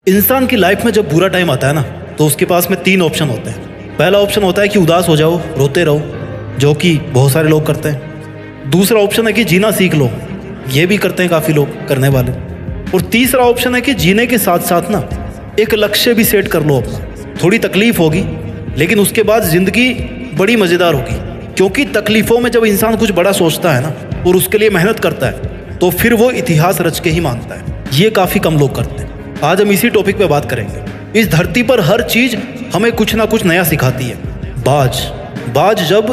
इंसान की लाइफ में जब बुरा टाइम आता है ना, तो उसके पास में 3 ऑप्शन होते हैं। पहला ऑप्शन होता है कि उदास हो जाओ, रोते रहो, जो कि बहुत सारे लोग करते हैं। दूसरा ऑप्शन है कि जीना सीख लो, ये भी करते हैं काफ़ी लोग करने वाले। और तीसरा ऑप्शन है कि जीने के साथ साथ ना एक लक्ष्य भी सेट कर लो अपना। थोड़ी तकलीफ होगी, लेकिन उसके बाद ज़िंदगी बड़ी मज़ेदार होगी, क्योंकि तकलीफ़ों में जब इंसान कुछ बड़ा सोचता है ना और उसके लिए मेहनत करता है, तो फिर वो इतिहास रच के ही मानता है। ये काफ़ी कम लोग करते हैं। आज हम इसी टॉपिक पे बात करेंगे। इस धरती पर हर चीज़ हमें कुछ ना कुछ नया सिखाती है। बाज जब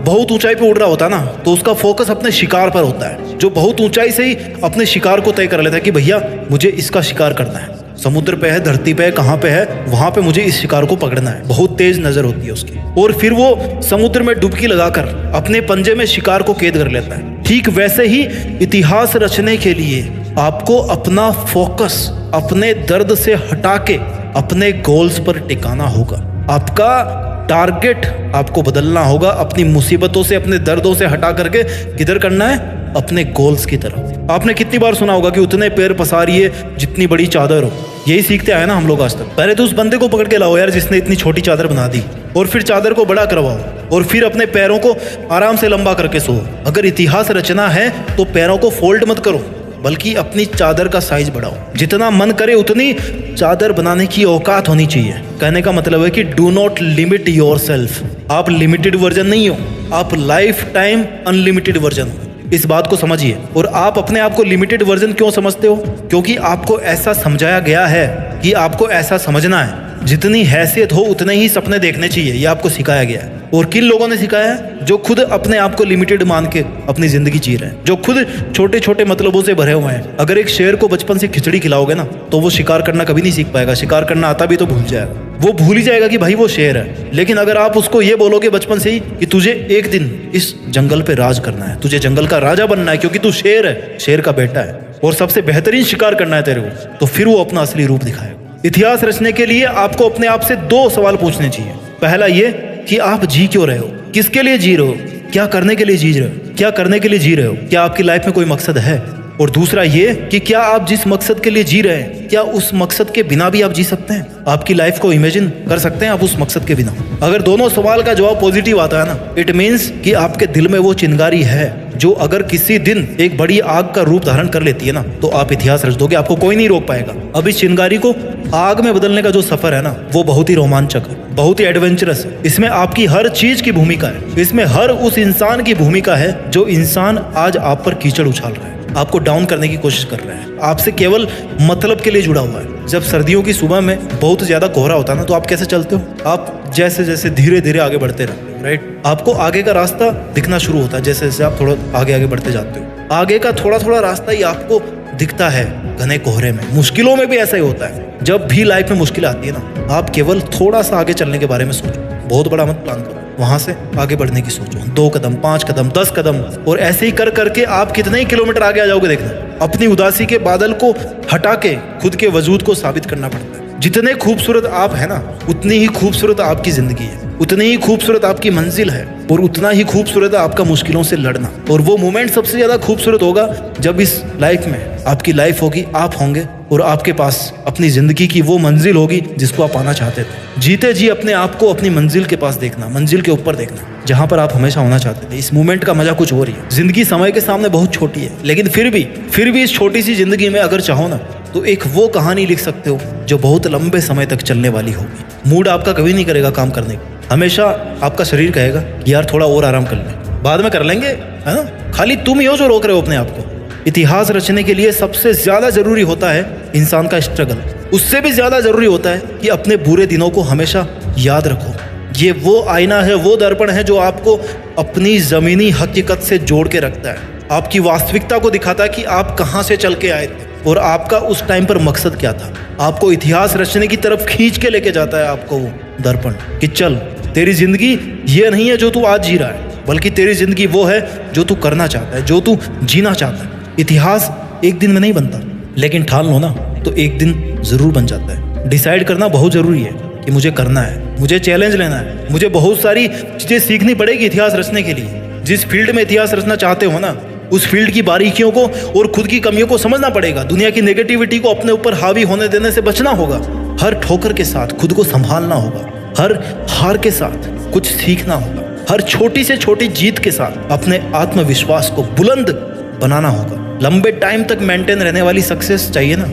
बहुत ऊंचाई पे उड़ रहा होता है ना, तो उसका फोकस अपने शिकार पर होता है। जो बहुत ऊंचाई से ही अपने शिकार को तय कर लेता है कि भैया मुझे इसका शिकार करना है। समुद्र पे है, धरती पे है, कहाँ पे है, वहाँ पे मुझे इस शिकार को पकड़ना है। बहुत तेज नजर होती है उसकी, और फिर वो समुद्र में डुबकी लगाकर अपने पंजे में शिकार को कैद कर लेता है। ठीक वैसे ही इतिहास रचने के लिए आपको अपना फोकस अपने दर्द से हटा के अपने गोल्स पर टिकाना होगा। आपका टारगेट आपको बदलना होगा। अपनी मुसीबतों से, अपने दर्दों से हटा करके किधर करना है? अपने गोल्स की तरफ। आपने कितनी बार सुना होगा कि उतने पैर पसारिए जितनी बड़ी चादर हो। यही सीखते आए ना हम लोग आज तक। पहले तो उस बंदे को पकड़ के लाओ यार जिसने इतनी छोटी चादर बना दी, और फिर चादर को बड़ा करवाओ, और फिर अपने पैरों को आराम से लंबा करके सो। अगर इतिहास रचना है तो पैरों को फोल्ड मत करो, बल्कि अपनी चादर का साइज बढ़ाओ। जितना मन करे उतनी चादर बनाने की औकात होनी चाहिए। कहने का मतलब है कि डू नॉट लिमिट योरसेल्फ। आप लिमिटेड वर्जन नहीं हो, आप लाइफ टाइम अनलिमिटेड वर्जन हो। इस बात को समझिए। और आप अपने आप को लिमिटेड वर्जन क्यों समझते हो? क्योंकि आपको ऐसा समझाया गया है कि आपको ऐसा समझना है। जितनी हैसियत हो उतने ही सपने देखने चाहिए, ये आपको सिखाया गया है। और किन लोगों ने सिखाया है? जो खुद अपने आप को लिमिटेड मान के अपनी जिंदगी जी रहे हैं, जो खुद छोटे छोटे मतलबों से भरे हुए हैं। अगर एक शेर को बचपन से खिचड़ी खिलाओगे ना, तो वो शिकार करना कभी नहीं सीख पाएगा। शिकार करना आता भी तो भूल जाएगा। वो भूल ही जाएगा कि भाई वो शेर है। लेकिन अगर आप उसको ये बोलोगे बचपन से ही कि तुझे एक दिन इस जंगल पे राज करना है, तुझे जंगल का राजा बनना है, क्योंकि तू शेर है, शेर का बेटा है, और सबसे बेहतरीन शिकार करना है तेरे को, तो फिर वो अपना असली रूप दिखाएगा। इतिहास रचने के लिए आपको अपने आप से 2 सवाल पूछने चाहिए। पहला ये कि आप जी क्यों रहे हो, किसके लिए जी रहे हो, क्या करने के लिए जी रहे हो, क्या करने के लिए जी रहे हो, क्या आपकी लाइफ में कोई मकसद है। और दूसरा ये कि क्या आप जिस मकसद के लिए जी रहे हैं, क्या उस मकसद के बिना भी आप जी सकते हैं? आपकी लाइफ को इमेजिन कर सकते हैं आप उस मकसद के बिना? अगर दोनों सवाल का जवाब पॉजिटिव आता है ना, इट मीन्स कि आपके दिल में वो चिंगारी है जो अगर किसी दिन एक बड़ी आग का रूप धारण कर लेती है ना, तो आप इतिहास रच दोगे। आपको कोई नहीं रोक पाएगा। अब इस चिंगारी को आग में बदलने का जो सफर है ना, वो बहुत ही रोमांचक है, बहुत ही एडवेंचरस है। इसमें आपकी हर चीज की भूमिका है। इसमें हर उस इंसान की भूमिका है जो इंसान आज आप पर कीचड़ उछाल रहा है, आपको डाउन करने की कोशिश कर रहा है, आपसे केवल मतलब के लिए जुड़ा हुआ है। जब सर्दियों की सुबह में बहुत ज्यादा कोहरा होता है ना, तो आप कैसे चलते हो? आप जैसे जैसे धीरे धीरे आगे बढ़ते रहते हो, राइट? आपको आगे का रास्ता दिखना शुरू होता है जैसे जैसे आप थोड़ा आगे बढ़ते जाते हो। आगे का थोड़ा थोड़ा रास्ता ही आपको दिखता है घने कोहरे में। मुश्किलों में भी ऐसा ही होता है। जब भी लाइफ में मुश्किल आती है ना, आप केवल थोड़ा सा आगे चलने के बारे में सोचो। बहुत बड़ा मत प्लान करो, वहां से आगे बढ़ने की सोचो। 2 कदम, 5 कदम, 10 कदम, और ऐसे ही कर करके आप कितने ही किलोमीटर आगे आ जाओगे। देखना, अपनी उदासी के बादल को हटा के खुद के वजूद को साबित करना पड़ता है। जितने खूबसूरत आप है ना, उतनी ही खूबसूरत आपकी जिंदगी है, उतनी ही खूबसूरत आपकी मंजिल है, और उतना ही खूबसूरत है आपका मुश्किलों से लड़ना। और वो मोमेंट सबसे ज्यादा खूबसूरत होगा जब इस लाइफ में आपकी लाइफ होगी, आप होंगे, और आपके पास अपनी जिंदगी की वो मंजिल होगी जिसको आप पाना चाहते थे। जीते जी अपने आप को अपनी मंजिल के पास देखना, मंजिल के ऊपर देखना, जहां पर आप हमेशा होना चाहते थे। इस मोमेंट का मजा कुछ और ही है। जिंदगी समय के सामने बहुत छोटी है, लेकिन फिर भी इस छोटी सी जिंदगी में अगर चाहो ना, तो एक वो कहानी लिख सकते हो जो बहुत लंबे समय तक चलने वाली होगी। मूड आपका कभी नहीं करेगा काम करने का। हमेशा आपका शरीर कहेगा कि यार थोड़ा और आराम कर ले, बाद में कर लेंगे, है ना? खाली तुम ही हो जो रोक रहे हो अपने आप को। इतिहास रचने के लिए सबसे ज्यादा जरूरी होता है इंसान का स्ट्रगल। उससे भी ज्यादा जरूरी होता है कि अपने बुरे दिनों को हमेशा याद रखो। ये वो आईना है, वो दर्पण है जो आपको अपनी जमीनी हकीकत से जोड़ के रखता है। आपकी वास्तविकता को दिखाता है कि आप कहाँ से चल के आए थे और आपका उस टाइम पर मकसद क्या था। आपको इतिहास रचने की तरफ खींच के लेके जाता है आपको वो दर्पण, कि चल तेरी जिंदगी ये नहीं है जो तू आज जी रहा है, बल्कि तेरी जिंदगी वो है जो तू करना चाहता है, जो तू जीना चाहता है। इतिहास एक दिन में नहीं बनता, लेकिन ठान लो ना तो एक दिन जरूर बन जाता है। डिसाइड करना बहुत जरूरी है कि मुझे करना है, मुझे चैलेंज लेना है, मुझे बहुत सारी चीजें सीखनी पड़ेगी इतिहास रचने के लिए। जिस फील्ड में इतिहास रचना चाहते हो ना, उस फील्ड की बारीकियों को और खुद की कमियों को समझना पड़ेगा। दुनिया की नेगेटिविटी को अपने ऊपर हावी होने देने से बचना होगा। हर ठोकर के साथ खुद को संभालना होगा। हर हार के साथ कुछ सीखना होगा। हर छोटी से छोटी जीत के साथ अपने आत्मविश्वास को बुलंद बनाना होगा। लंबे टाइम तक मेंटेन रहने वाली सक्सेस चाहिए ना,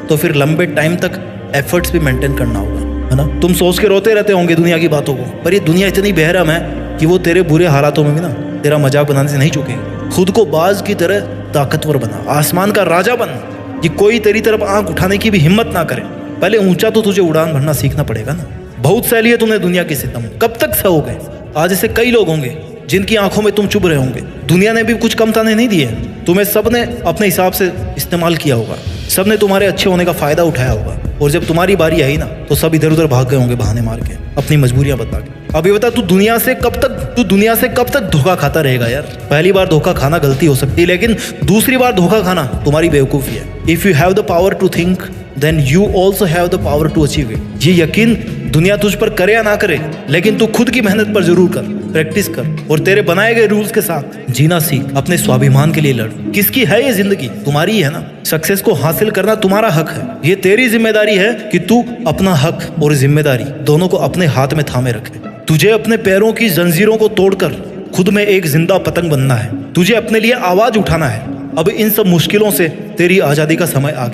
तो फिर लंबे टाइम तक एफर्ट्स भी मेंटेन करना होगा, है ना। तुम सोच के रोते रहते होंगे दुनिया की बातों को, पर ये दुनिया इतनी बेरहम है कि वो तेरे बुरे हालातों में भी ना तेरा मजाक बनाने से नहीं चूकेगी। खुद को बाज की तरह ताकतवर बना, आसमान का राजा बन कि कोई तेरी तरफ आंख उठाने की भी हिम्मत ना करे। पहले ऊंचा तो तुझे उड़ान भरना सीखना पड़ेगा ना। बहुत सह लिए तुमने दुनिया के सितम, कब तक सहोगे। आज ऐसे कई लोग होंगे जिनकी आंखों में तुम चुभ रहे होंगे। दुनिया ने भी कुछ कम ताने नहीं दिए, तुम्हें सबने अपने हिसाब से इस्तेमाल किया होगा। सबने तुम्हारे अच्छे होने का फायदा उठाया होगा, और जब तुम्हारी बारी आई ना तो सब इधर उधर भाग गए होंगे बहाने मार के, अपनी मजबूरियां बता के। अब ये बता, तू दुनिया से कब तक धोखा खाता रहेगा यार। पहली बार धोखा खाना गलती हो सकती है, लेकिन दूसरी बार धोखा खाना तुम्हारी बेवकूफ़ी है। If you have the power to think then you also have the power to achieve it. ये यकीन दुनिया तुझ पर करे या ना करे, लेकिन तू खुद की मेहनत पर जरूर कर, प्रैक्टिस कर, और तेरे बनाए गए रूल्स के साथ जीना सीख। अपने स्वाभिमान के लिए लड़। किसकी है ये जिंदगी? तुम्हारी ही है ना। सक्सेस को हासिल करना तुम्हारा हक है। ये तेरी जिम्मेदारी है कि तू अपना हक और जिम्मेदारी दोनों को अपने हाथ में थामे रखे। तुझे अपने पैरों की जंजीरों को तोड़कर खुद में एक जिंदा पतंग बनना है। तुझे अपने लिए आवाज उठाना है। अब इन सब मुश्किलों से तेरी आजादी का समय आ गया।